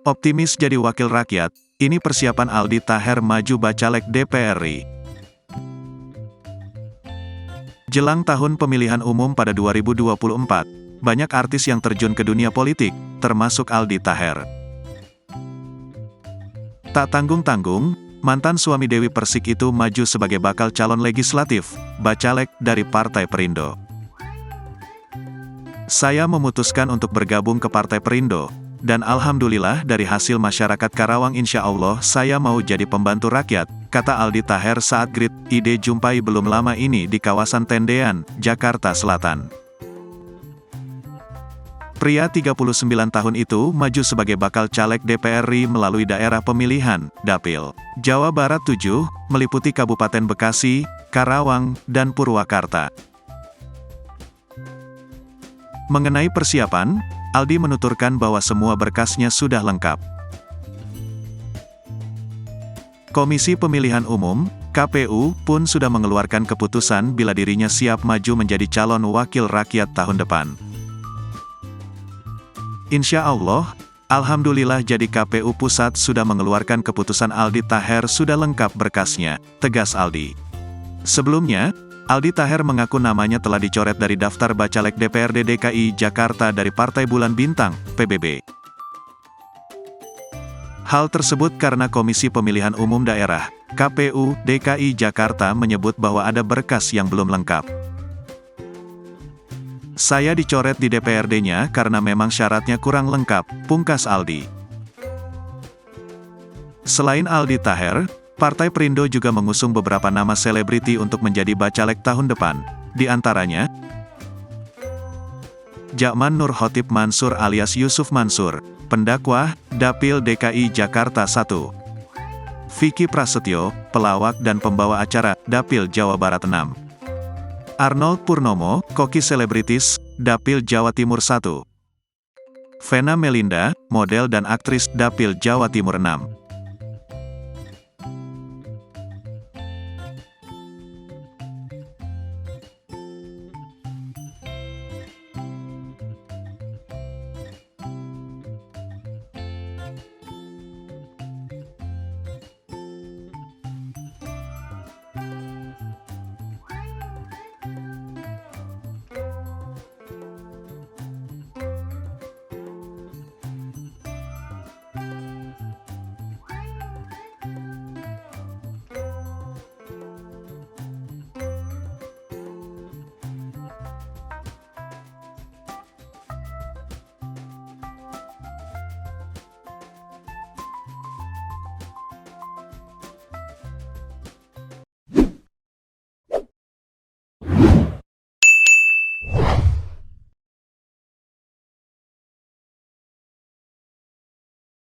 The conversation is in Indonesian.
Optimis jadi wakil rakyat, ini persiapan Aldi Taher maju bacalek DPR RI. Jelang tahun pemilihan umum pada 2024, banyak artis yang terjun ke dunia politik, termasuk Aldi Taher. Tak tanggung-tanggung, mantan suami Dewi Persik itu maju sebagai bakal calon legislatif, bacalek dari Partai Perindo. Saya memutuskan untuk bergabung ke Partai Perindo, dan alhamdulillah dari hasil masyarakat Karawang insya Allah saya mau jadi pembantu rakyat, kata Aldi Taher saat Grid ID jumpai belum lama ini di kawasan Tendean, Jakarta Selatan. Pria 39 tahun itu maju sebagai bakal caleg DPR RI melalui daerah pemilihan, Dapil, Jawa Barat 7, meliputi Kabupaten Bekasi, Karawang, dan Purwakarta. Mengenai persiapan, Aldi menuturkan bahwa semua berkasnya sudah lengkap. Komisi Pemilihan Umum, KPU, pun sudah mengeluarkan keputusan bila dirinya siap maju menjadi calon wakil rakyat tahun depan. Insya Allah, alhamdulillah jadi KPU Pusat sudah mengeluarkan keputusan Aldi Taher sudah lengkap berkasnya, tegas Aldi. Sebelumnya, Aldi Taher mengaku namanya telah dicoret dari daftar bacalek DPRD DKI Jakarta dari Partai Bulan Bintang, PBB. Hal tersebut karena Komisi Pemilihan Umum Daerah, KPU, DKI Jakarta menyebut bahwa ada berkas yang belum lengkap. Saya dicoret di DPRD-nya karena memang syaratnya kurang lengkap, pungkas Aldi. Selain Aldi Taher, Partai Perindo juga mengusung beberapa nama selebriti untuk menjadi bacalek tahun depan, di antaranya Jakman Nur Khotib Mansur alias Yusuf Mansur, pendakwah, Dapil DKI Jakarta 1. Vicky Prasetyo, pelawak dan pembawa acara, Dapil Jawa Barat 6. Arnold Purnomo, koki selebritis, Dapil Jawa Timur 1. Vena Melinda, model dan aktris, Dapil Jawa Timur 6.